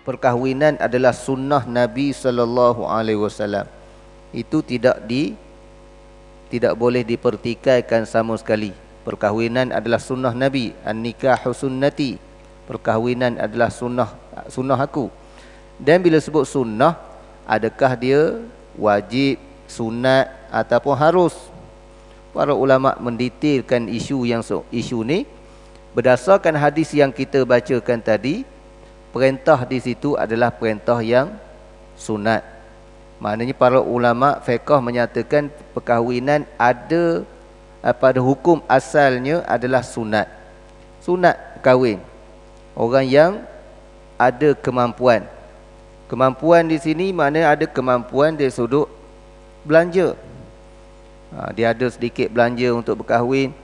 perkahwinan adalah sunnah Nabi sallallahu alaihi wasallam. Itu tidak boleh dipertikaikan sama sekali. Perkahwinan adalah sunnah Nabi. An-nikahu sunnati. Perkahwinan adalah sunnah aku. Dan bila sebut sunnah, adakah dia wajib, sunat ataupun harus? Para ulama mendetailkan isu ni berdasarkan hadis yang kita bacakan tadi. Perintah di situ adalah perintah yang sunat. Maknanya para ulama fiqh menyatakan perkahwinan ada pada hukum asalnya adalah sunat. Sunat kahwin. Orang yang ada kemampuan. Kemampuan di sini maknanya ada kemampuan dari sudut belanja. Dia ada sedikit belanja untuk berkahwin,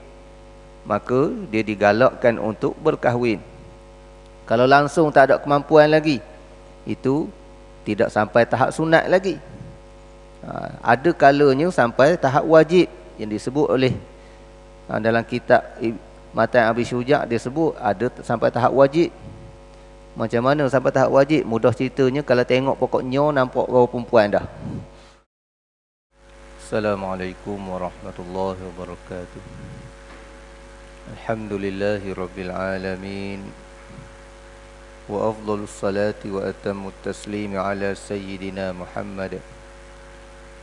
maka dia digalakkan untuk berkahwin. Kalau langsung tak ada kemampuan lagi, itu tidak sampai tahap sunat lagi. Ada kalanya sampai tahap wajib yang disebut oleh dalam kitab Matan Abi Syuja', dia sebut ada sampai tahap wajib. Macam mana sampai tahap wajib? Mudah ceritanya, kalau tengok pokok nyo nampak orang perempuan dah. Assalamualaikum warahmatullahi wabarakatuh. Alhamdulillahi rabbil alamin. Wa afdhalus salati wa atammut taslimi ala sayyidina Muhammad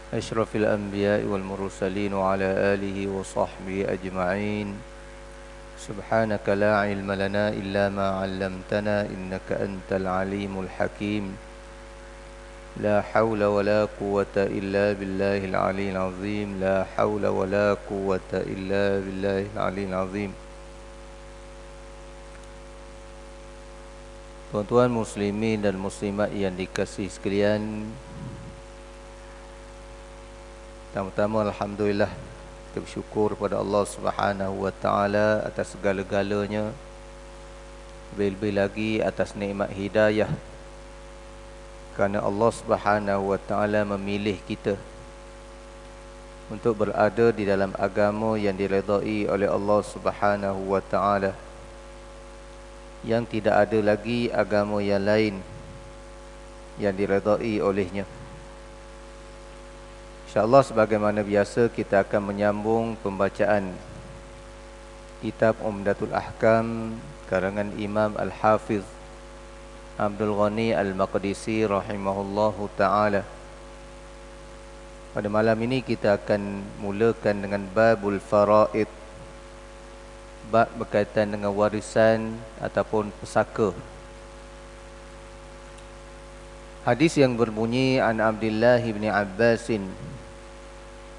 asyrafil anbiya'i wal mursalin wa ala alihi wa sahbihi ajma'in. Subhanaka la ilma lana illa ma 'allamtana innaka antal alimul hakim. La hawla wa la quwwata illa billahil aliyyil azim. La hawla wa la quwwata illa billahil aliyyil azim. Tuan-tuan muslimin dan muslimat yang dikasihi sekalian, pertama-tama alhamdulillah, kita bersyukur kepada Allah Subhanahu wa taala atas segala-galanya. Lebih-lebih lagi atas nikmat hidayah, kerana Allah Subhanahu wa taala memilih kita untuk berada di dalam agama yang diredai oleh Allah Subhanahu wa taala, yang tidak ada lagi agama yang lain yang diredai olehnya. InsyaAllah sebagaimana biasa kita akan menyambung pembacaan kitab Umdatul Ahkam karangan Imam Al-Hafiz Abdul Ghani Al-Maqdisi rahimahullahu ta'ala. Pada malam ini kita akan mulakan dengan Babul Faraid, bab berkaitan dengan warisan ataupun pesaka. Hadis yang berbunyi an Abdullah bin Abbasin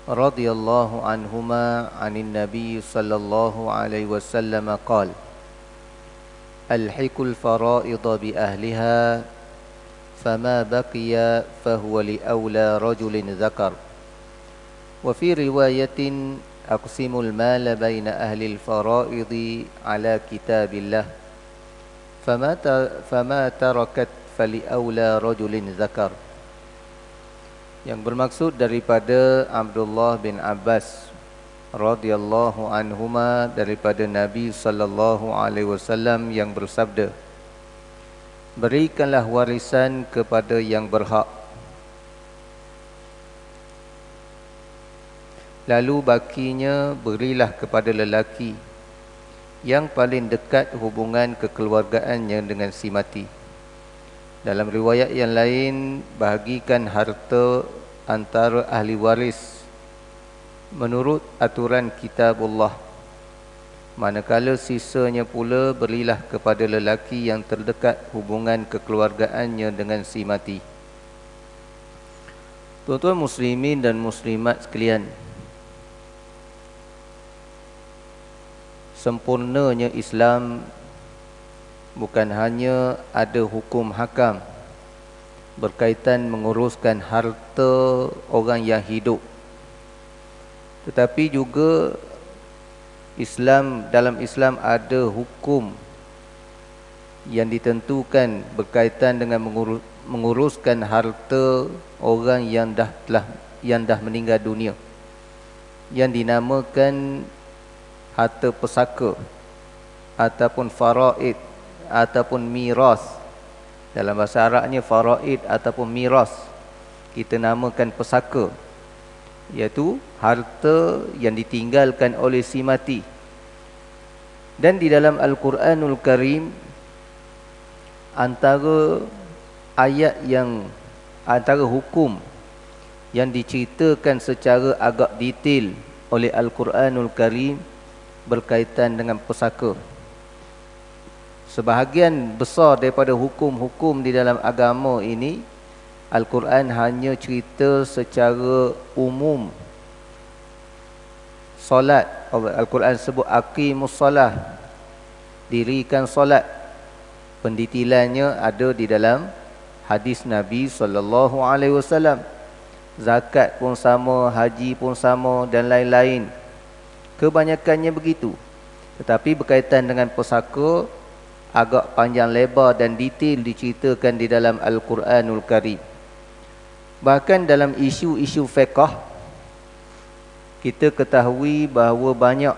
radhiyallahu anhuma anin Nabi sallallahu alaihi wasallam qala alhiqul fara'id bi ahliha fama baqiya fahuwa li awla rajulin zakar wa fi riwayatin aqsimul mal baina ahli al-fara'id ala kitabillah fama tarakat fali awla rajulin zakar. Yang bermaksud daripada Abdullah bin Abbas radhiyallahu anhuma daripada Nabi sallallahu alaihi wasallam yang bersabda, berikanlah warisan kepada yang berhak, lalu bakinya berilah kepada lelaki yang paling dekat hubungan kekeluargaannya dengan si mati. Dalam riwayat yang lain, bahagikan harta antara ahli waris menurut aturan kitabullah, manakala sisanya pula berilah kepada lelaki yang terdekat hubungan kekeluargaannya dengan si mati. Tuan-tuan muslimin dan muslimat sekalian, sempurnanya Islam bukan hanya ada hukum hakam berkaitan menguruskan harta orang yang hidup, tetapi juga dalam Islam ada hukum yang ditentukan berkaitan dengan menguruskan harta orang yang dah meninggal dunia, yang dinamakan harta pesaka ataupun faraid ataupun miras. Dalam bahasa Arabnya faraid ataupun miras, kita namakan pesaka, iaitu harta yang ditinggalkan oleh si mati. Dan di dalam Al-Quranul Karim, antara hukum yang diceritakan secara agak detail oleh Al-Quranul Karim berkaitan dengan pesaka. Sebahagian besar daripada hukum-hukum di dalam agama ini, Al-Quran hanya cerita secara umum. Solat, Al-Quran sebut aqimus solah, dirikan solat. Pendetailannya ada di dalam hadis Nabi SAW. Zakat pun sama, haji pun sama dan lain-lain. Kebanyakannya begitu. Tetapi berkaitan dengan pesaka, agak panjang lebar dan detail diceritakan di dalam Al-Quranul Karim. Bahkan dalam isu-isu fiqh, kita ketahui bahawa banyak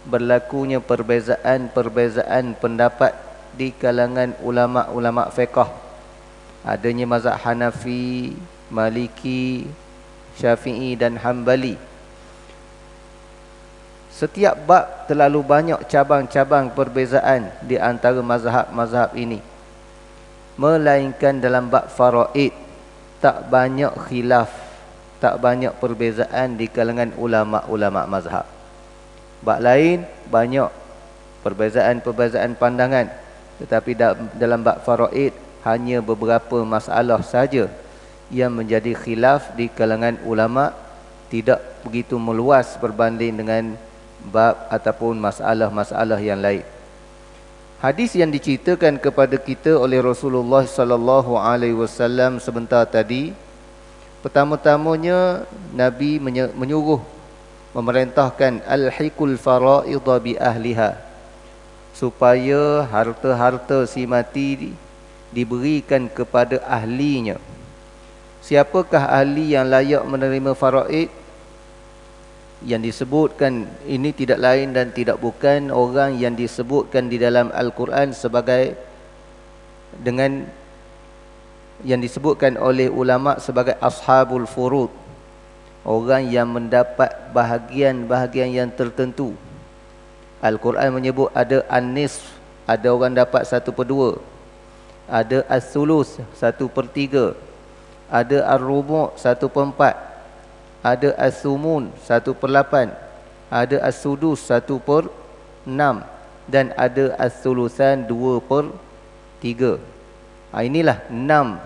berlakunya perbezaan pendapat di kalangan ulama-ulama fiqh. Adanya mazhab Hanafi, Maliki, Syafi'i dan Hambali. Setiap bab terlalu banyak cabang-cabang perbezaan di antara mazhab-mazhab ini. Melainkan dalam bab faraid, tak banyak khilaf, tak banyak perbezaan di kalangan ulama-ulama mazhab. Bab lain banyak perbezaan-perbezaan pandangan. Tetapi dalam bab faraid, hanya beberapa masalah saja yang menjadi khilaf di kalangan ulama, tidak begitu meluas berbanding dengan bab ataupun masalah-masalah yang lain. Hadis yang diceritakan kepada kita oleh Rasulullah sallallahu alaihi wasallam sebentar tadi, pertama-tamanya Nabi menyuruh, memerintahkan alhiqul faraidha bi ahliha, supaya harta-harta si mati diberikan kepada ahlinya. Siapakah ahli yang layak menerima faraid? Yang disebutkan ini tidak lain dan tidak bukan orang yang disebutkan di dalam Al-Quran sebagai, dengan yang disebutkan oleh ulama sebagai ashabul furud, orang yang mendapat bahagian-bahagian yang tertentu. Al-Quran menyebut ada an-nisf, ada orang dapat 1/2, ada as-sulus 1/3, ada ar-rubu' 1/4, ada as-sumun 1/8, ada as-sudus 1/6, dan ada as-sulusan 2/3. Inilah 6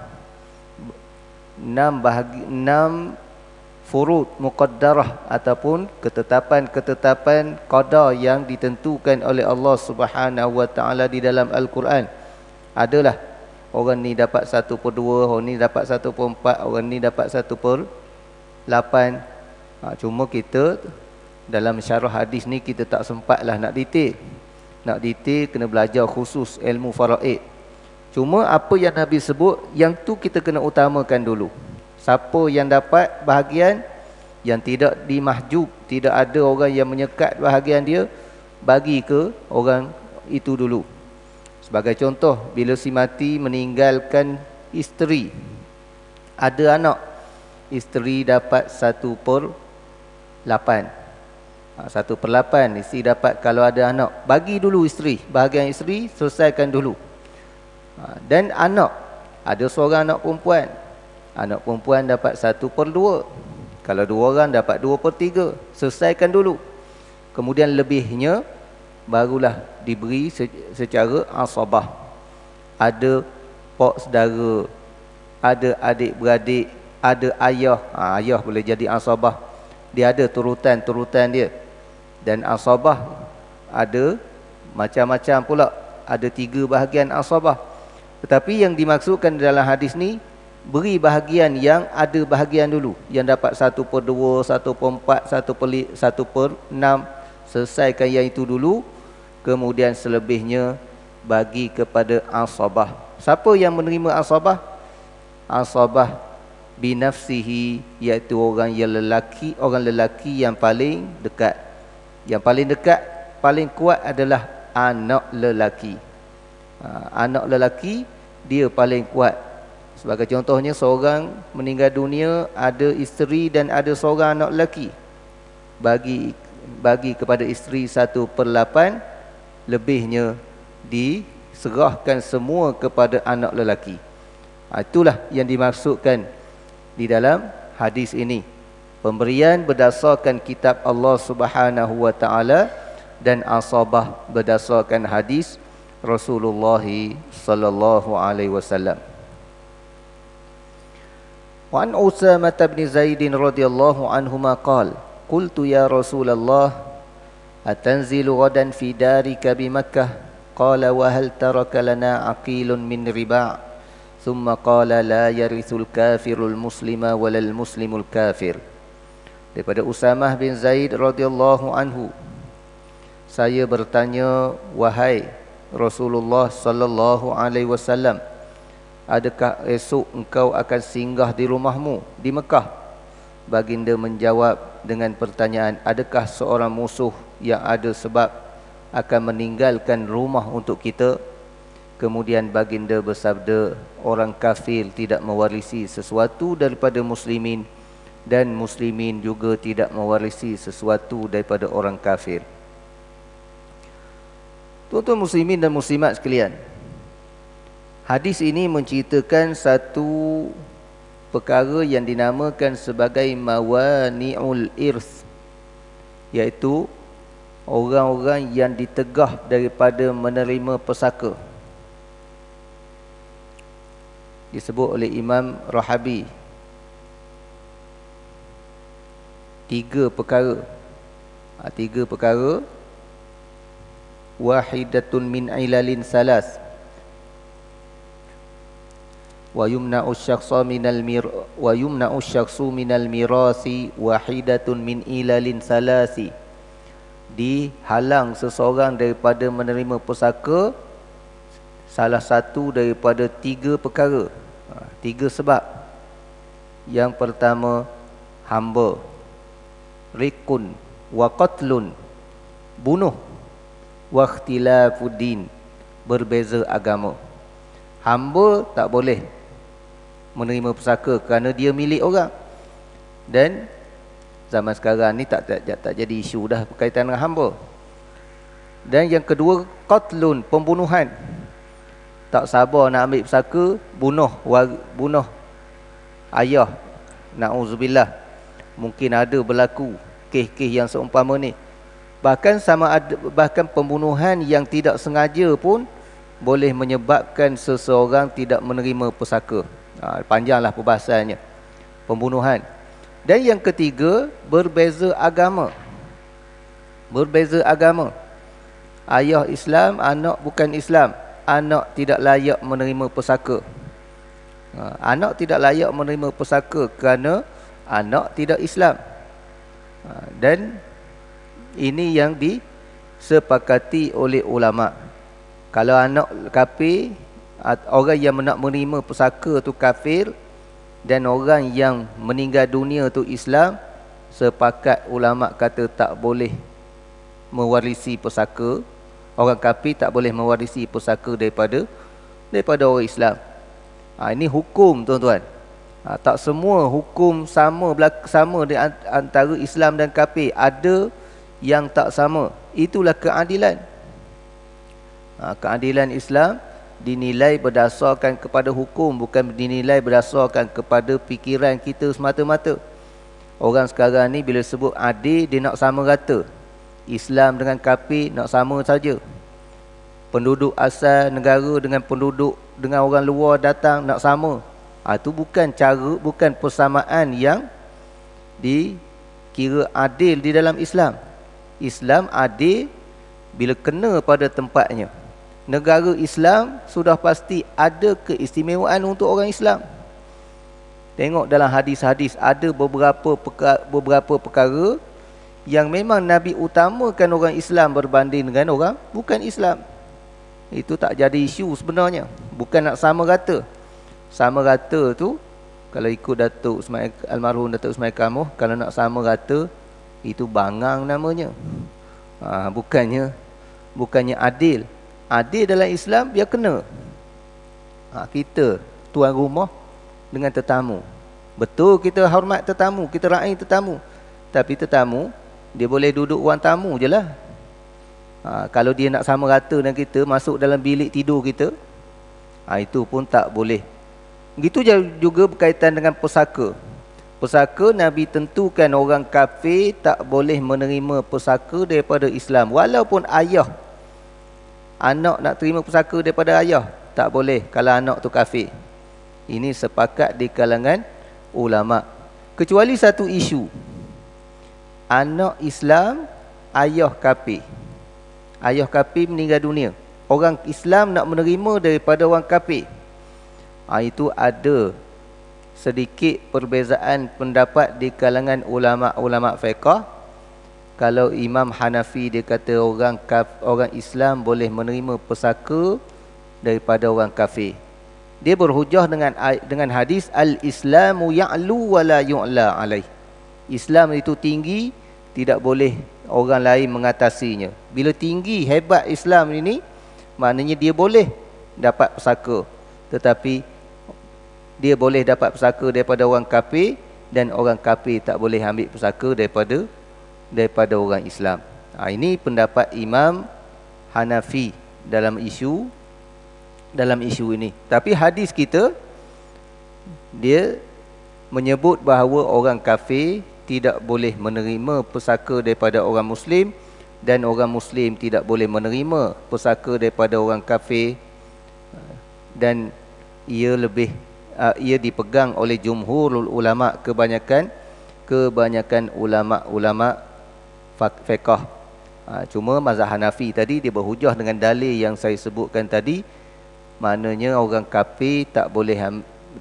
furud muqaddarah ataupun ketetapan-ketetapan qada yang ditentukan oleh Allah Subhanahu wa taala di dalam Al-Quran. Adalah orang ni dapat 1/2, orang ni dapat 1/4, orang ni dapat 1/8. Cuma kita dalam syarah hadis ni kita tak sempatlah nak detail. Nak detail kena belajar khusus ilmu faraid. Cuma apa yang Nabi sebut, yang tu kita kena utamakan dulu. Siapa yang dapat bahagian yang tidak dimahjub, tidak ada orang yang menyekat bahagian dia, bagi ke orang itu dulu. Sebagai contoh, bila si mati meninggalkan isteri, ada anak, isteri dapat 1/8. 1/8 isteri dapat kalau ada anak. Bagi dulu isteri, bahagian isteri selesaikan dulu. Dan anak, ada seorang anak perempuan. Anak perempuan dapat 1/2. Kalau 2 orang dapat 2/3. Selesaikan dulu. Kemudian lebihnya barulah diberi secara asabah. Ada pak saudara, ada adik-beradik, ada ayah. Ayah boleh jadi asabah. Dia ada turutan-turutan dia. Dan asabah ada macam-macam pula. Ada 3 bahagian asabah. Tetapi yang dimaksudkan dalam hadis ni, beri bahagian yang ada bahagian dulu. Yang dapat 1/2, 1/4, 1/6. Selesaikan yang itu dulu. Kemudian selebihnya bagi kepada asabah. Siapa yang menerima asabah? Asabah binafsihi, iaitu orang lelaki yang paling dekat. Yang paling dekat, paling kuat adalah anak lelaki. Anak lelaki dia paling kuat. Sebagai contohnya, seorang meninggal dunia, ada isteri dan ada seorang anak lelaki. Bagi kepada isteri 1/8, lebihnya diserahkan semua kepada anak lelaki. Itulah yang dimaksudkan di dalam hadis ini. Pemberian berdasarkan kitab Allah Subhanahu wa taala dan asabah berdasarkan hadis Rasulullah sallallahu alaihi wasallam. Wa an Usamah bin Zaid radhiyallahu anhuma qala qultu ya Rasulullah atanzilu ghadan fi darika bi Makkah qala wa hal taraka lana aqilun min riba' thumma qala la yarithul kafirul muslima walal muslimul kafir. Daripada Usamah bin Zaid radhiyallahu anhu, saya bertanya, wahai Rasulullah sallallahu alaihi wasallam, adakah esok engkau akan singgah di rumahmu di Mekah? Baginda menjawab dengan pertanyaan, adakah seorang musuh yang ada sebab akan meninggalkan rumah untuk kita? Kemudian baginda bersabda, orang kafir tidak mewarisi sesuatu daripada muslimin, dan muslimin juga tidak mewarisi sesuatu daripada orang kafir. Tuan-tuan muslimin dan muslimat sekalian, hadis ini menceritakan satu perkara yang dinamakan sebagai mawani'ul irth, iaitu orang-orang yang ditegah daripada menerima pesaka. Disebut oleh Imam Rahabi 3 perkara. 3 perkara. Wahidatun min ilalin salas, wa yumna'u syakhsu minal mirasi wahidatun min ilalin salasi. Dihalang seseorang daripada menerima pusaka salah satu daripada 3 perkara. 3 sebab. Yang pertama, hamba, rikun wa qatlun, bunuh, wa ikhtilafuddin, berbeza agama. Hamba tak boleh menerima pusaka kerana dia milik orang. Dan zaman sekarang ni tak jadi isu dah berkaitan dengan hamba. Dan yang kedua, qatlun, pembunuhan. Tak sabar nak ambil pusaka, bunuh ayah. Na'udzubillah. Mungkin ada berlaku kes-kes yang seumpama ni. Bahkan pembunuhan yang tidak sengaja pun boleh menyebabkan seseorang tidak menerima pusaka. Panjanglah perbahasannya. Pembunuhan. Dan yang ketiga, berbeza agama. Berbeza agama. Ayah Islam, anak bukan Islam. Anak tidak layak menerima pusaka. Anak tidak layak menerima pusaka kerana anak tidak Islam. Dan ini yang disepakati oleh ulama. Kalau anak kafir, orang yang nak menerima pusaka tu kafir, dan orang yang meninggal dunia tu Islam, sepakat ulama kata tak boleh mewarisi pusaka. Orang kafir tak boleh mewarisi pusaka daripada orang Islam. Ini hukum, tuan-tuan. Tak semua hukum sama di antara Islam dan kafir. Ada yang tak sama. Itulah keadilan. Keadilan Islam dinilai berdasarkan kepada hukum, bukan dinilai berdasarkan kepada fikiran kita semata-mata. Orang sekarang ni bila sebut adil, dia nak sama rata. Islam dengan kafir nak sama saja. Penduduk asal negara dengan orang luar datang nak sama. Itu bukan persamaan yang dikira adil di dalam Islam. Islam adil bila kena pada tempatnya. Negara Islam sudah pasti ada keistimewaan untuk orang Islam. Tengok dalam hadis-hadis, ada beberapa perkara yang memang Nabi utamakan orang Islam berbanding dengan orang bukan Islam. Itu tak jadi isu sebenarnya. Bukan nak sama rata. Sama rata tu, kalau ikut almarhum Datuk Ismail Kamuh, kalau nak sama rata, itu bangang namanya. Bukannya adil. Adil dalam Islam, biar kena. Kita tuan rumah dengan tetamu. Betul kita hormat tetamu, kita raih tetamu. Tapi tetamu, dia boleh duduk ruang tamu je lah. Kalau dia nak sama rata dengan kita, masuk dalam bilik tidur kita, itu pun tak boleh. Begitu juga berkaitan dengan pusaka. Pusaka, Nabi tentukan orang kafir tak boleh menerima pusaka daripada Islam. Walaupun ayah, anak nak terima pusaka daripada ayah, tak boleh kalau anak tu kafir. Ini sepakat di kalangan ulama. Kecuali satu isu, anak Islam, ayah kafir. Ayah kafir meninggal dunia, orang Islam nak menerima daripada orang kafir. Itu ada sedikit perbezaan pendapat di kalangan ulama-ulama fiqh. Kalau Imam Hanafi dia kata orang Islam boleh menerima pusaka daripada orang kafir. Dia berhujah dengan hadis al-Islamu ya'lu wa la yu'la alaih. Islam itu tinggi, tidak boleh orang lain mengatasinya. Bila tinggi, hebat Islam ini, maknanya dia boleh dapat pusaka. Tetapi dia boleh dapat pusaka daripada orang kafir, dan orang kafir tak boleh ambil pusaka daripada orang Islam. Ini pendapat Imam Hanafi dalam isu ini. Tapi hadis kita, dia menyebut bahawa orang kafir tidak boleh menerima pusaka daripada orang Muslim, dan orang Muslim tidak boleh menerima pusaka daripada orang kafir, dan ia dipegang oleh jumhurul ulama, kebanyakan ulama-ulama fiqh. Cuma mazhab Hanafi tadi dia berhujah dengan dalil yang saya sebutkan tadi. Maknanya orang kafir tak boleh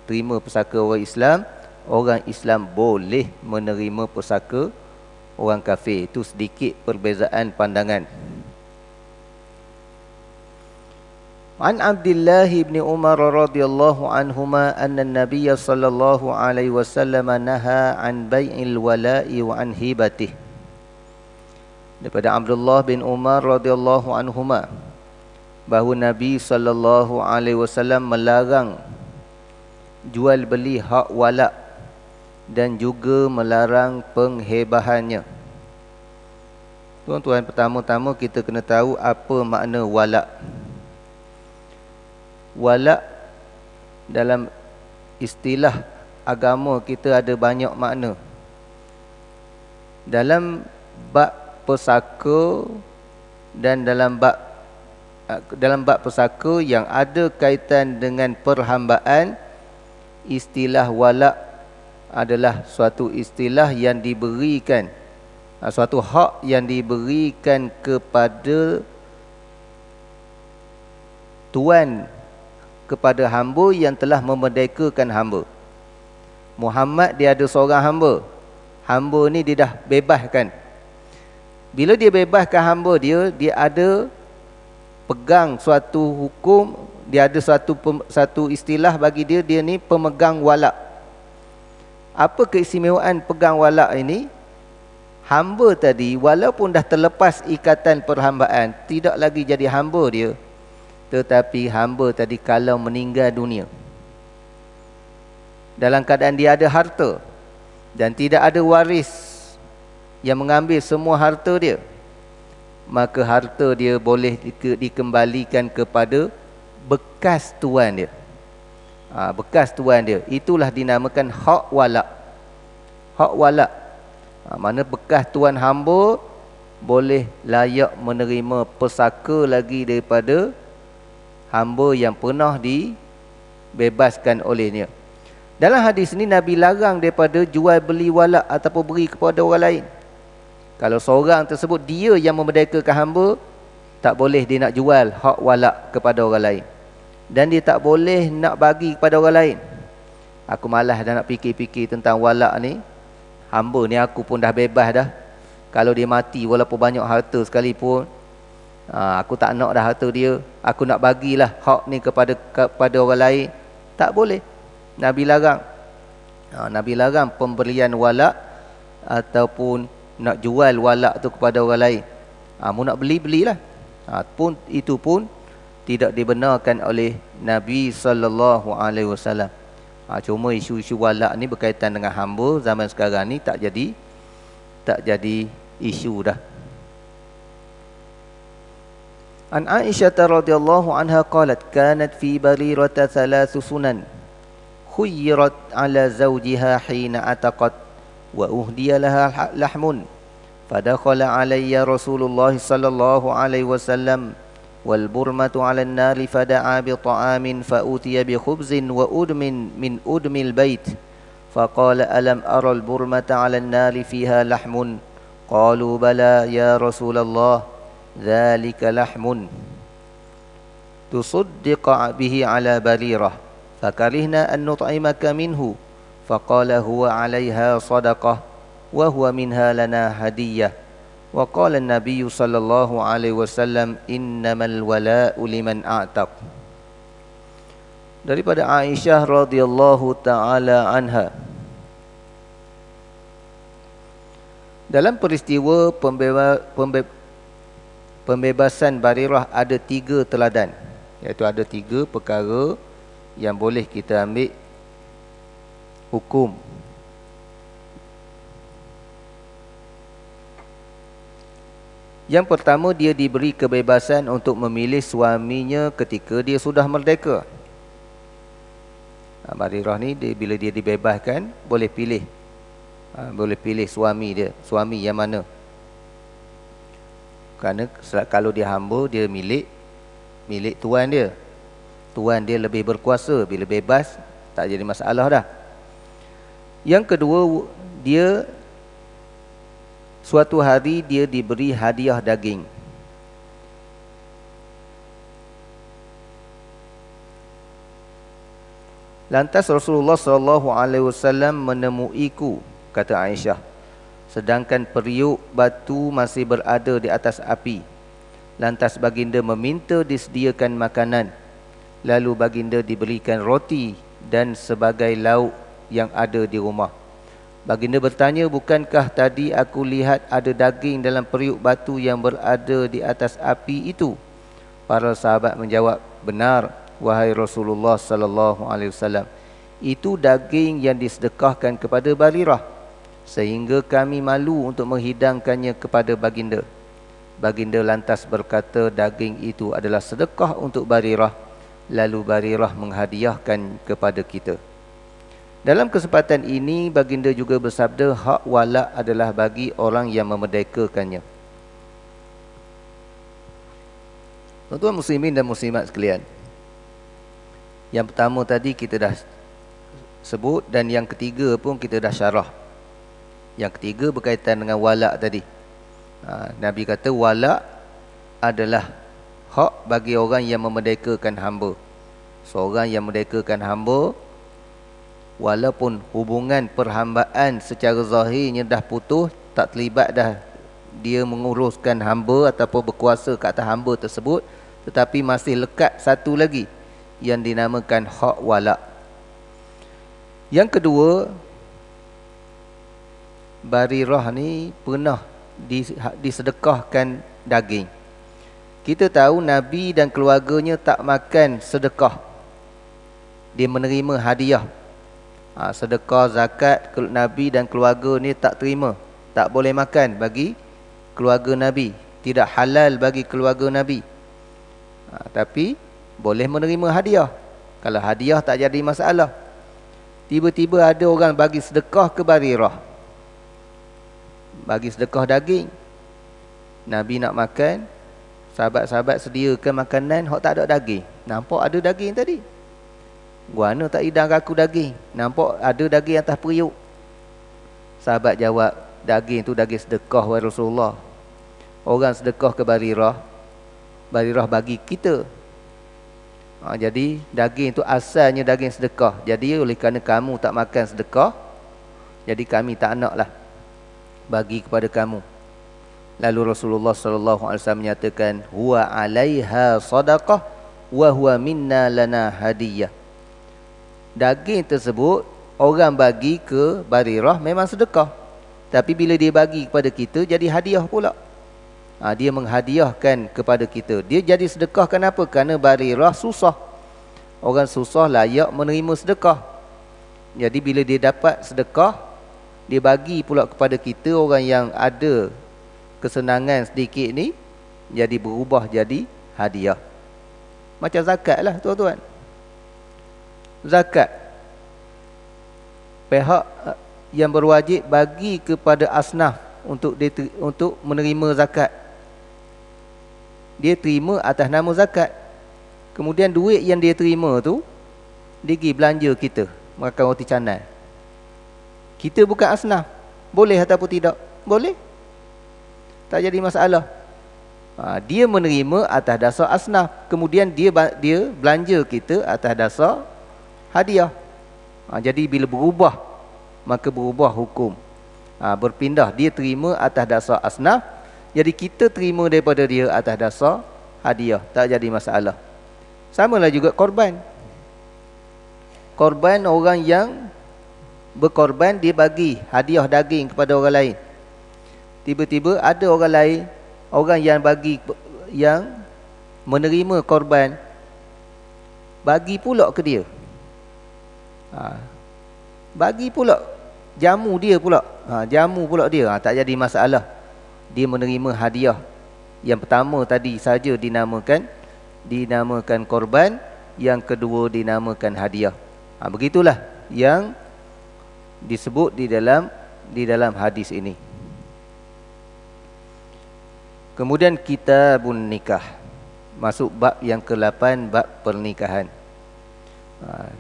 terima pusaka orang Islam. Orang Islam boleh menerima pusaka orang kafir. Itu sedikit perbezaan pandangan. An Abdullah bin Umar radhiyallahu anhuma anna an-nabiy sallallahu alaihi wasallam naha an bai'il wala'i wa an hibatihi. Daripada Abdullah bin Umar radhiyallahu anhuma, bahawa Nabi sallallahu alaihi wasallam melarang jual beli hak wala' dan juga melarang penghebahannya. Tuan-tuan, pertama-tama kita kena tahu apa makna wala'. Wala' dalam istilah agama kita ada banyak makna. Dalam bab pesaka dan dalam bab pesaka yang ada kaitan dengan perhambaan, istilah wala' adalah suatu istilah yang diberikan, suatu hak yang diberikan kepada tuan kepada hamba yang telah memerdekakan hamba. Muhammad dia ada seorang hamba. Hamba ni dia dah bebaskan. Bila dia bebaskan hamba dia, dia ada pegang suatu hukum, dia ada satu istilah bagi dia, dia ni pemegang wala'. Apa keistimewaan pegang wala' ini? Hamba tadi walaupun dah terlepas ikatan perhambaan, tidak lagi jadi hamba dia, tetapi hamba tadi kalau meninggal dunia dalam keadaan dia ada harta dan tidak ada waris yang mengambil semua harta dia, maka harta dia boleh dikembalikan kepada bekas tuan dia. Bekas tuan dia, itulah dinamakan hak wala'. Hak wala', mana bekas tuan hamba boleh layak menerima pesaka lagi daripada hamba yang pernah dibebaskan olehnya. Dalam hadis ini Nabi larang daripada jual beli wala' ataupun beri kepada orang lain. Kalau seorang tersebut dia yang memerdekakan hamba, tak boleh dia nak jual hak wala' kepada orang lain. Dan dia tak boleh nak bagi kepada orang lain. Aku malas dah nak fikir-fikir tentang wala' ni. Hamba ni aku pun dah bebas dah. Kalau dia mati walaupun banyak harta sekalipun, aku tak nak dah harta dia. Aku nak bagilah hak ni kepada orang lain. Tak boleh. Nabi larang. Nabi larang pemberian wala' ataupun nak jual wala' tu kepada orang lain. Mu nak beli, belilah. Itu pun tidak dibenarkan oleh Nabi sallallahu alaihi wasallam. Cuma isu-isu walak ni berkaitan dengan hamba zaman sekarang ni tak jadi isu dah. An Aisyah radhiyallahu anha qalat kanat fi barirata thalathu sunan khuyyirat ala zawjiha hina ataqat wa uhdiya laha lahmun fadakhala alayya Rasulullah sallallahu alaihi wasallam wal burmatu ala an-nar fada'a bi ta'amin fa utiya bi khubzin wa udmin min udmil bait faqala alam ara al-burmata ala an-nar fiha lahmun qalu bala ya Rasulullah dzalika lahmun tusaddiqa bihi ala barirah fakarihna an nut'imaka minhu faqala huwa 'alayha sadaqah wa huwa minha lana hadiyah wa qala an-nabiy sallallahu alaihi wasallam innamal wala'u liman a'taq. Daripada Aisyah radhiyallahu taala anha, dalam peristiwa pembebasan Barirah ada 3 teladan, iaitu ada 3 perkara yang boleh kita ambil hukum. Yang pertama, dia diberi kebebasan untuk memilih suaminya ketika dia sudah merdeka. Barirah ni bila dia dibebaskan boleh pilih, boleh pilih suami dia, suami yang mana. Kerana kalau dia hamba, dia milik tuan dia. Tuan dia lebih berkuasa. Bila bebas, tak jadi masalah dah. Yang kedua, dia suatu hari dia diberi hadiah daging. Lantas Rasulullah SAW menemuiku, kata Aisyah, sedangkan periuk batu masih berada di atas api. Lantas baginda meminta disediakan makanan. Lalu baginda diberikan roti dan sebagai lauk yang ada di rumah. Baginda bertanya, bukankah tadi aku lihat ada daging dalam periuk batu yang berada di atas api itu? Para sahabat menjawab, benar, wahai Rasulullah sallallahu alaihi wasallam. Itu daging yang disedekahkan kepada Barirah, sehingga kami malu untuk menghidangkannya kepada baginda. Baginda lantas berkata, daging itu adalah sedekah untuk Barirah. Lalu Barirah menghadiahkan kepada kita. Dalam kesempatan ini, baginda juga bersabda, hak walak adalah bagi orang yang memerdekakannya. Tuan-tuan muslimin dan muslimat sekalian, yang pertama tadi kita dah sebut, dan yang ketiga pun kita dah syarah. Yang ketiga berkaitan dengan walak tadi. Nabi kata walak adalah hak bagi orang yang memerdekakan hamba. Seorang yang memerdekakan hamba, walaupun hubungan perhambaan secara zahirnya dah putus, tak terlibat dah dia menguruskan hamba ataupun berkuasa ke atas hamba tersebut, tetapi masih lekat satu lagi yang dinamakan hak walak. Yang kedua, Barirah ni pernah disedekahkan daging. Kita tahu Nabi dan keluarganya tak makan sedekah. Dia menerima hadiah. Sedekah, zakat, Nabi dan keluarga ni tak terima. Tak boleh makan bagi keluarga Nabi. Tidak halal bagi keluarga Nabi. Tapi boleh menerima hadiah. Kalau hadiah tak jadi masalah. Tiba-tiba ada orang bagi sedekah ke Barirah. Bagi sedekah daging. Nabi nak makan, sahabat-sahabat sediakan makanan, hak tak ada daging. Nampak ada daging tadi. Guana tak hidang aku daging. Nampak ada daging atas periuk. Sahabat jawab, daging tu daging sedekah wahai Rasulullah. Orang sedekah ke Barirah, Barirah bagi kita. Jadi daging tu asalnya daging sedekah. Jadi oleh kerana kamu tak makan sedekah, jadi kami tak naklah bagi kepada kamu. Lalu Rasulullah sallallahu alaihi wasallam menyatakan, huwa 'alaiha sadaqah wa huwa minna lana hadiyah. Daging tersebut orang bagi ke Barirah memang sedekah, tapi bila dia bagi kepada kita jadi hadiah pula. Dia menghadiahkan kepada kita. Dia jadi sedekah kenapa? Kerana Barirah susah. Orang susah layak menerima sedekah. Jadi bila dia dapat sedekah, dia bagi pula kepada kita orang yang ada kesenangan sedikit ni, jadi berubah jadi hadiah. Macam zakat lah tuan-tuan. Zakat, pihak yang berwajib bagi kepada asnaf untuk menerima zakat. Dia terima atas nama zakat. Kemudian duit yang dia terima tu, dia pergi belanja kita makan roti canai. Kita bukan asnaf, boleh ataupun tidak? Boleh, tak jadi masalah. Dia menerima atas dasar asnaf. Kemudian dia belanja kita atas dasar hadiah. Jadi bila berubah, maka berubah hukum. Berpindah, dia terima atas dasar asnaf, jadi kita terima daripada dia atas dasar hadiah. Tak jadi masalah. Samalah juga korban. Korban, orang yang berkorban, dia bagi hadiah daging kepada orang lain. Tiba-tiba ada orang lain, orang yang menerima korban, bagi pula ke dia. Bagi pula jamu dia pula. Jamu pula dia. Tak jadi masalah. Dia menerima hadiah. Yang pertama tadi saja dinamakan korban, yang kedua dinamakan hadiah. Begitulah yang disebut di dalam hadis ini. Kemudian kitabun nikah, masuk bab yang ke-8, bab pernikahan.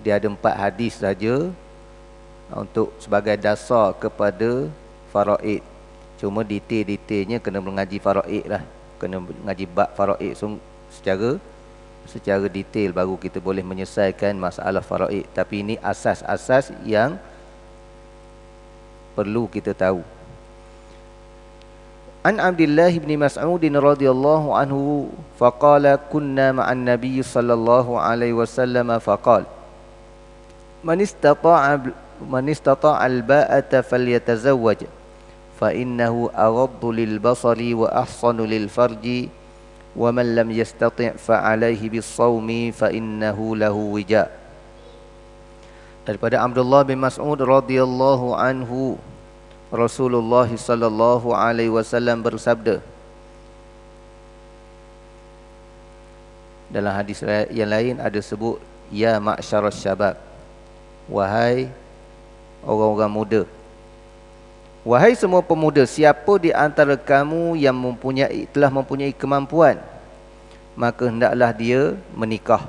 Dia ada 4 hadis saja untuk sebagai dasar kepada faraid. Cuma detail-detailnya kena mengaji faraid lah, kena mengaji bab faraid secara detail, baru kita boleh menyelesaikan masalah faraid. Tapi ini asas-asas yang perlu kita tahu. An Abdullah bin Mas'ud radhiyallahu anhu faqala kunna ma'an nabiy sallallahu alaihi wasallam faqala man istata'a al-ba'ata falyatazawwaj fa innahu aghaddu lil basari wa ahsanu lil farji wa man lam yastati' fa alayhi bis-sawmi fa innahu lahu wija. Daripada Abdullah bin Mas'ud radhiyallahu anhu, Rasulullah sallallahu alaihi wasallam bersabda, dalam hadis yang lain ada sebut, ya ma'syarasy syabab, wahai orang-orang muda, wahai semua pemuda, siapa di antara kamu yang telah mempunyai kemampuan, maka hendaklah dia menikah,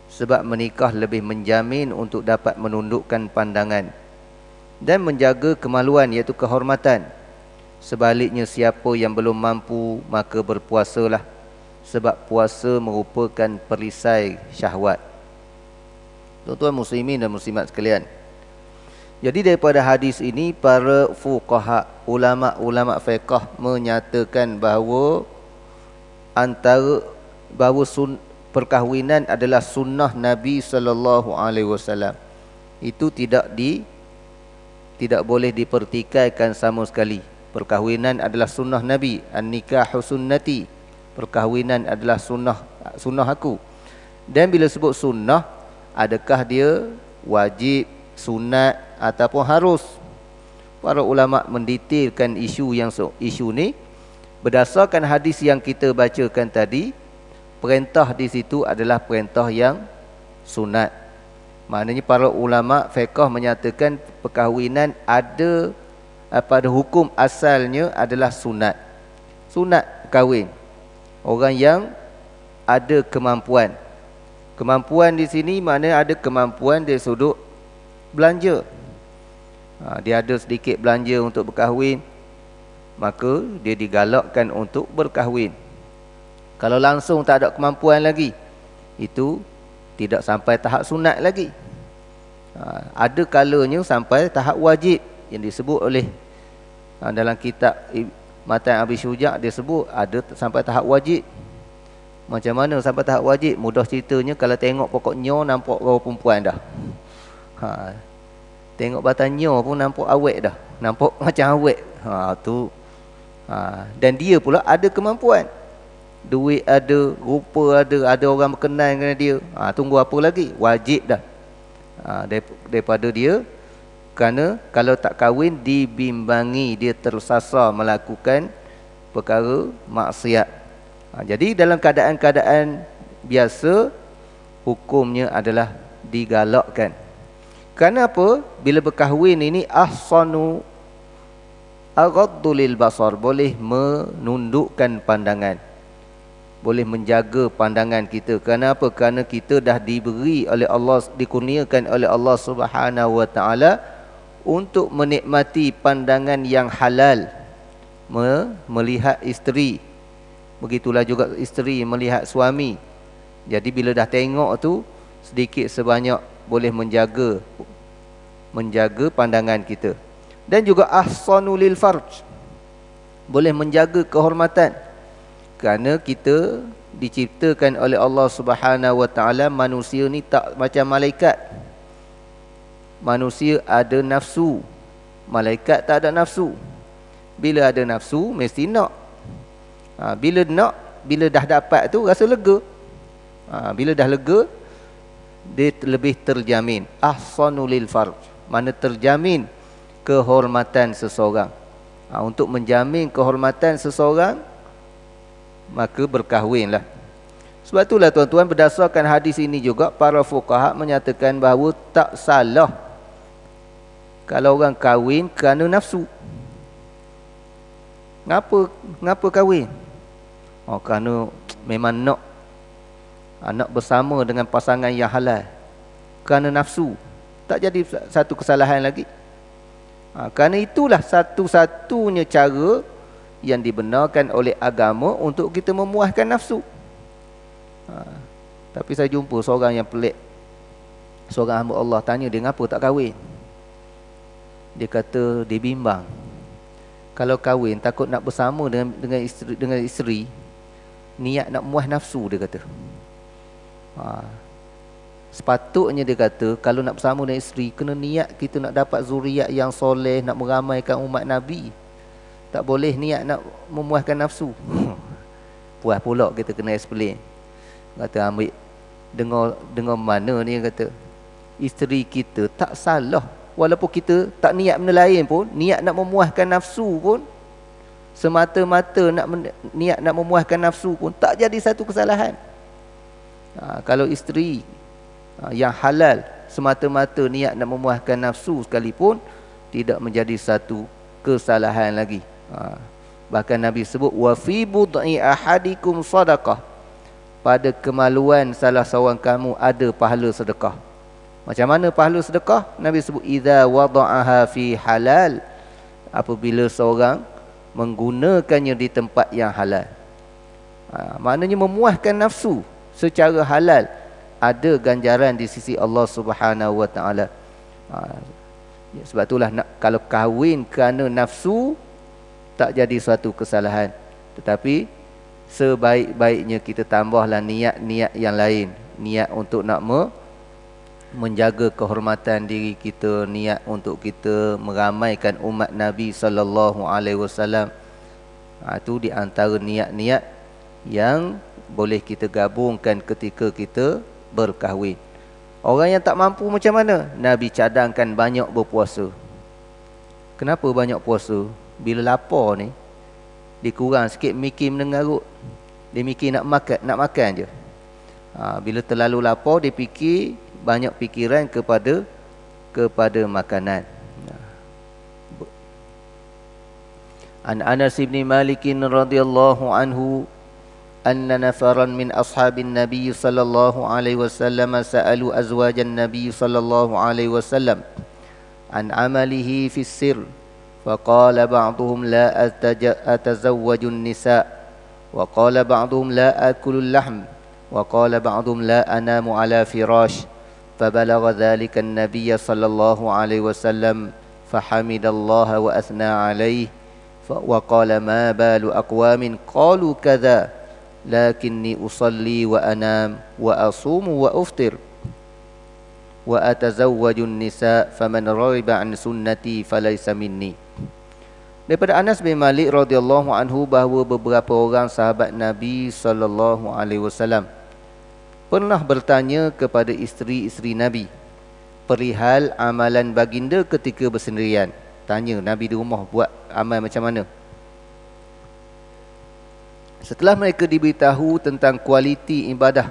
sebab menikah lebih menjamin untuk dapat menundukkan pandangan dan menjaga kemaluan, iaitu kehormatan. Sebaliknya, siapa yang belum mampu, maka berpuasalah, sebab puasa merupakan perisai syahwat. Tuan-tuan muslimin dan muslimat sekalian, jadi daripada hadis ini, para fuqaha, ulama-ulama fiqh menyatakan bahawa perkahwinan adalah sunnah Nabi sallallahu alaihi wasallam. Itu tidak boleh dipertikaikan sama sekali. Perkahwinan adalah sunnah Nabi. An-nikahu sunnati, perkahwinan adalah sunnah aku. Dan bila sebut sunnah, adakah dia wajib, sunat ataupun harus? Para ulama mendetailkan isu ni berdasarkan hadis yang kita bacakan tadi. Perintah di situ adalah perintah yang sunat. Maknanya para ulama fiqh menyatakan perkahwinan ada pada hukum asalnya adalah sunat. Sunat kahwin orang yang ada kemampuan. Kemampuan di sini maknanya ada kemampuan dari sudut belanja. Dia ada sedikit belanja untuk berkahwin, maka dia digalakkan untuk berkahwin. Kalau langsung tak ada kemampuan lagi, itu tidak sampai tahap sunat lagi. Ada kalanya sampai tahap wajib, yang disebut oleh dalam kitab Matan Abi Syuja', dia sebut ada sampai tahap wajib. Macam mana sampai tahap wajib? Mudah ceritanya, kalau tengok pokok nyo nampak rawa perempuan dah. Tengok batang nyo pun nampak awet dah. Nampak macam awet. Dan dia pula ada kemampuan. Duit ada, rupa ada orang berkenan dengan dia. Tunggu apa lagi? Wajib dah. Daripada dia, kerana kalau tak kahwin dibimbangi, dia tersasar melakukan perkara maksiat. Jadi dalam keadaan-keadaan biasa, hukumnya adalah digalakkan. Kerana apa? Bila berkahwin ini ahsanu aghaddu lil basar, boleh menundukkan pandangan, boleh menjaga pandangan kita. Kerana apa? Kerana kita dah diberi oleh Allah, dikurniakan oleh Allah Subhanahu wa taala untuk menikmati pandangan yang halal, melihat isteri. Begitulah juga isteri melihat suami. Jadi bila dah tengok tu, sedikit sebanyak boleh menjaga pandangan kita. Dan juga ahsanu lil farj, boleh menjaga kehormatan. Kerana kita diciptakan oleh Allah Subhanahu wa taala, manusia ni tak macam malaikat. Manusia ada nafsu, malaikat tak ada nafsu. Bila ada nafsu mesti nak. Bila dah dapat tu rasa lega. Bila dah lega, dia lebih terjamin. Ahsanu lil farj, mana terjamin kehormatan seseorang. Untuk menjamin kehormatan seseorang, maka berkahwinlah. Sebab itulah tuan-tuan, berdasarkan hadis ini juga para fuqaha menyatakan bahawa tak salah kalau orang kahwin kerana nafsu. Ngapa kahwin? Kerana memang nak bersama dengan pasangan yang halal. Kerana nafsu, tak jadi satu kesalahan lagi. Kerana itulah satu-satunya cara yang dibenarkan oleh agama untuk kita memuaskan nafsu. Tapi saya jumpa seorang yang pelik. Seorang hamba Allah tanya dia, ngapa tak kahwin? Dia kata dia bimbang. Kalau kahwin takut nak bersama dengan isteri, niat nak muas nafsu, dia kata. Sepatutnya dia kata kalau nak bersama dengan isteri, kena niat kita nak dapat zuriat yang soleh, nak meramaikan umat Nabi. Tak boleh niat nak memuaskan nafsu. Puas pula kita kena explain. Kata ambil dengar mana ni, kata isteri kita tak salah. Walaupun kita tak niat benda lain pun, niat nak memuaskan nafsu pun, semata-mata niat nak memuaskan nafsu pun tak jadi satu kesalahan. Kalau isteri yang halal semata-mata niat nak memuaskan nafsu sekalipun, tidak menjadi satu kesalahan lagi. Bahkan Nabi sebut wa fi bud'i ahadikum sadaqah, pada kemaluan salah seorang kamu ada pahala sedekah. Macam mana pahala sedekah? Nabi sebut idza wada'aha fi halal, apabila seorang menggunakannya di tempat yang halal. Maknanya memuaskan nafsu secara halal, ada ganjaran di sisi Allah Subhanahu wa taala. Sebab itulah kalau kahwin kerana nafsu tak jadi suatu kesalahan. Tetapi sebaik-baiknya kita tambahlah niat-niat yang lain. Niat untuk nak menjaga kehormatan diri kita, niat untuk kita meramaikan umat Nabi sallallahu alaihi wasallam. Itu di antara niat-niat yang boleh kita gabungkan ketika kita berkahwin. Orang yang tak mampu macam mana? Nabi cadangkan banyak berpuasa. Kenapa banyak puasa? Bila lapar ni, dia kurang sikit mikir menengarut. Dia mikir nak makan je. Bila terlalu lapar, dia fikir, banyak fikiran kepada makanan. An Anas bin Malik radhiyallahu anhu anna nafaran min ashabin Nabi sallallahu alaihi wasallam sa'alu azwajan Nabi sallallahu alaihi wasallam an amalihi fi sirr, faqala ba'duhum la atazawwaju an-nisa, wa qala ba'duhum la akulu al-lahm, wa qala ba'duhum la anamu ala firash. فبلغ ذلك النبي صلى الله عليه وسلم فحمد الله وأثنى عليه وقال ما بال أقوام قالوا كذا لكني أصلي وأنام وأصوم وأفطر وأتزوج النساء فمن رغب عن سنتي فليس مني. Daripada Anas bin Malik radhiyallahu anhu bahawa beberapa orang sahabat Nabi sallallahu alaihi wasallam pernah bertanya kepada isteri-isteri Nabi perihal amalan baginda ketika bersendirian. Tanya Nabi di rumah buat amal macam mana. Setelah mereka diberitahu tentang kualiti ibadah,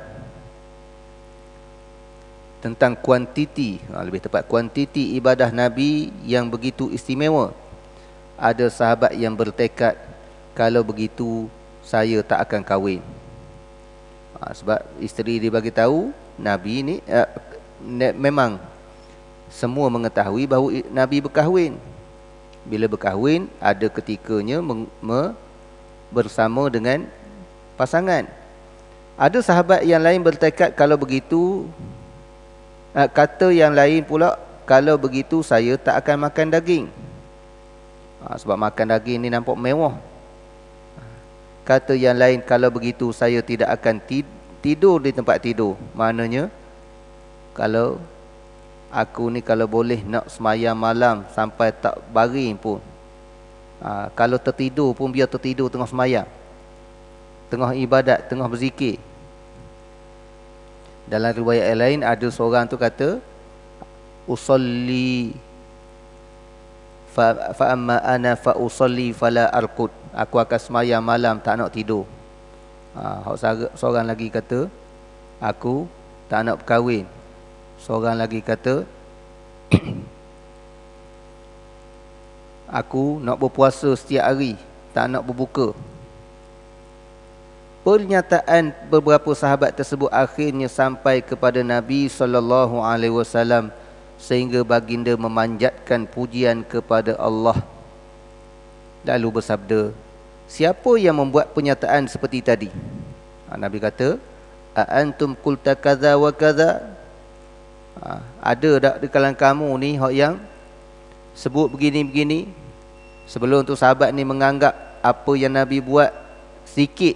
tentang kuantiti, lebih tepat kuantiti ibadah Nabi yang begitu istimewa, ada sahabat yang bertekad, kalau begitu saya tak akan kahwin. Sebab isteri dia bagi tahu Nabi ni memang semua mengetahui bahawa Nabi berkahwin. Bila berkahwin, ada ketikanya bersama dengan pasangan. Ada sahabat yang lain bertekad, kalau begitu, kata yang lain pula, kalau begitu saya tak akan makan daging. Sebab makan daging ni nampak mewah. Kata yang lain, kalau begitu saya tidak akan tidur di tempat tidur. Maknanya, kalau aku ni kalau boleh nak semayang malam sampai tak baring pun, kalau tertidur pun biar tertidur tengah semayang, tengah ibadat, tengah berzikir. Dalam riwayat yang lain ada seorang tu kata, usalli fa amma ana fa usalli fala arqud. Aku akan semayang malam, tak nak tidur. Seorang lagi kata, aku tak nak berkahwin. Seorang lagi kata, aku nak berpuasa setiap hari, tak nak berbuka. Pernyataan beberapa sahabat tersebut akhirnya sampai kepada Nabi sallallahu alaihi wasallam, sehingga baginda memanjatkan pujian kepada Allah. Lalu bersabda, siapa yang membuat pernyataan seperti tadi? Nabi kata, antum qulta kadza wa kadza? Ada tak di kalangan kamu ni hak yang sebut begini-begini? Sebelum tu sahabat ni menganggap apa yang Nabi buat sikit,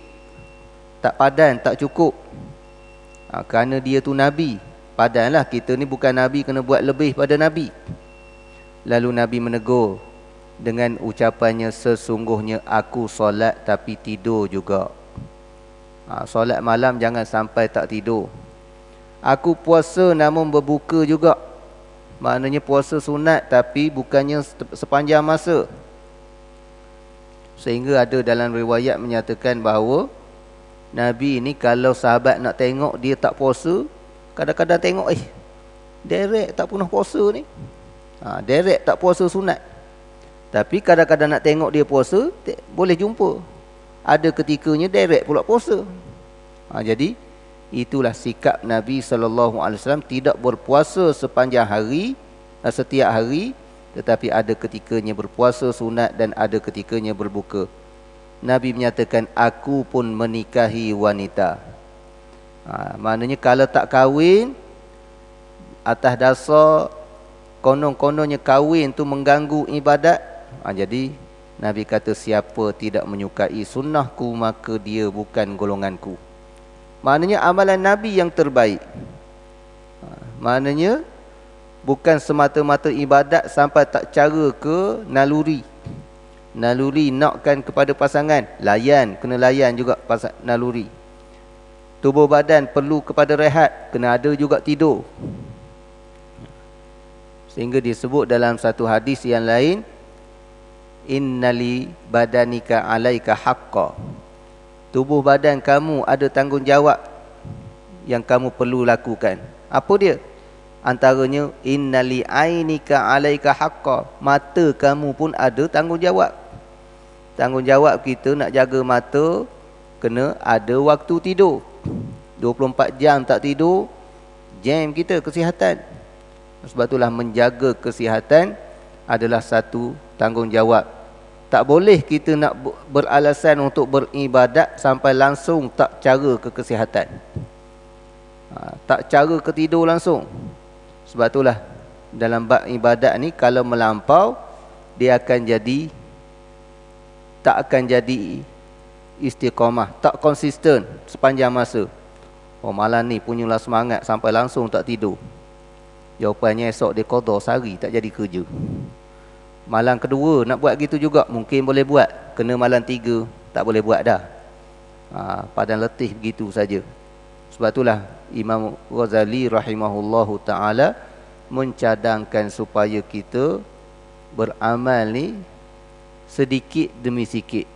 tak padan, tak cukup. Kerana dia tu Nabi, padanlah, kita ni bukan Nabi, kena buat lebih pada Nabi. Lalu Nabi menegur dengan ucapannya, sesungguhnya aku solat tapi tidur juga. Solat malam jangan sampai tak tidur. Aku puasa namun berbuka juga. Maknanya puasa sunat tapi bukannya sepanjang masa. Sehingga ada dalam riwayat menyatakan bahawa Nabi ni kalau sahabat nak tengok dia tak puasa, kadang-kadang tengok derek tak pernah puasa ni. Derek tak puasa sunat. Tapi kadang-kadang nak tengok dia puasa, boleh jumpa. Ada ketikanya derek pula puasa. Jadi itulah sikap Nabi SAW, tidak berpuasa sepanjang hari, setiap hari, tetapi ada ketikanya berpuasa sunat dan ada ketikanya berbuka. Nabi menyatakan, aku pun menikahi wanita. Maknanya kalau tak kahwin, atas dasar konon-kononnya kahwin tu mengganggu ibadat, jadi Nabi kata, siapa tidak menyukai sunnahku, maka dia bukan golonganku. Maknanya amalan Nabi yang terbaik. Maknanya bukan semata-mata ibadat sampai tak cara ke naluri. Naluri nakkan kepada pasangan, layan, kena layan juga naluri. Tubuh badan perlu kepada rehat, kena ada juga tidur. Sehingga disebut dalam satu hadis yang lain, innali badanika alaika haqqa. Tubuh badan kamu ada tanggungjawab yang kamu perlu lakukan. Apa dia? Antaranya, innali ainika alaika haqqa. Mata kamu pun ada tanggungjawab. Tanggungjawab kita nak jaga mata, kena ada waktu tidur. 24 jam tak tidur, jam kita kesihatan. Sebab itulah menjaga kesihatan adalah satu tanggungjawab. Tak boleh kita nak beralasan untuk beribadat sampai langsung tak cara ke kesihatan. Tak cara ke tidur langsung. Sebab itulah dalam bab ibadat ni, kalau melampau, dia akan jadi, tak akan jadi istiqamah, tak konsisten sepanjang masa. Malam ni punyalah semangat sampai langsung tak tidur. Jawapannya esok dia qada sehari tak jadi kerja. Malam kedua nak buat gitu juga, mungkin boleh buat. Kena malam 3 tak boleh buat dah. Padan letih begitu saja. Sebab itulah Imam Ghazali rahimahullahu ta'ala mencadangkan supaya kita beramal ni sedikit demi sikit.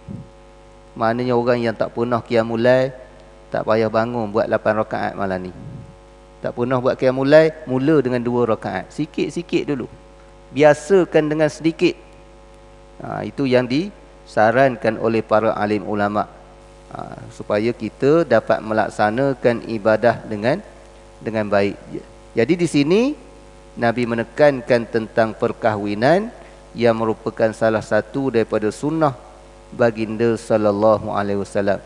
Maknanya orang yang tak pernah qiyamul lail, tak payah bangun buat 8 rakaat malam ni. Tak pernah buat qiyamul lail, mula dengan 2 rakaat. Sikit-sikit dulu. Biasakan dengan sedikit. Itu yang disarankan oleh para alim ulama. Supaya kita dapat melaksanakan ibadah dengan baik. Jadi di sini Nabi menekankan tentang perkahwinan yang merupakan salah satu daripada sunnah baginda sallallahu alaihi wasallam.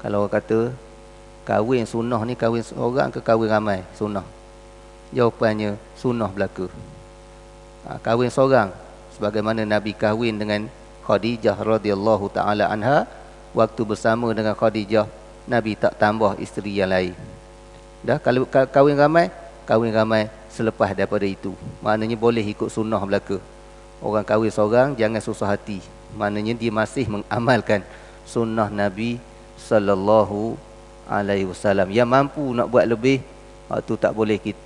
Kalau orang kata kahwin sunnah ni kahwin seorang ke kahwin ramai sunnah? Jawapannya sunnah belaka. Kahwin seorang sebagaimana Nabi kahwin dengan Khadijah radhiyallahu taala anha. Waktu bersama dengan Khadijah, Nabi tak tambah isteri yang lain. Dah kalau kahwin ramai selepas daripada itu. Maknanya boleh ikut sunnah belaka. Orang kahwin seorang jangan susah hati. Maknanya dia masih mengamalkan sunnah Nabi sallallahu alaihi wasallam. Yang mampu nak buat lebih, waktu tak boleh kita,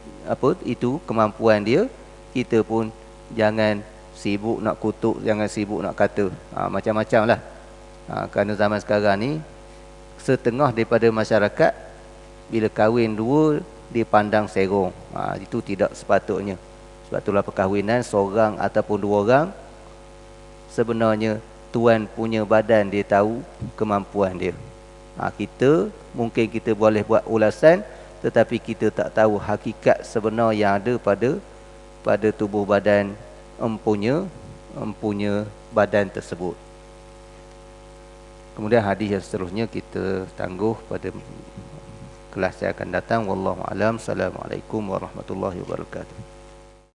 itu kemampuan dia. Kita pun jangan sibuk nak kutuk, jangan sibuk nak kata. Macam-macam lah. Kerana zaman sekarang ni setengah daripada masyarakat bila kahwin 2 dipandang serong. Itu tidak sepatutnya. Sebab itulah perkahwinan seorang ataupun 2 orang, sebenarnya tuan punya badan dia tahu kemampuan dia. Kita mungkin kita boleh buat ulasan, tetapi kita tak tahu hakikat sebenar yang ada pada tubuh badan empunya badan tersebut. Kemudian hadis yang seterusnya kita tangguh pada kelas yang akan datang. Wallahu alam. Assalamualaikum warahmatullahi wabarakatuh.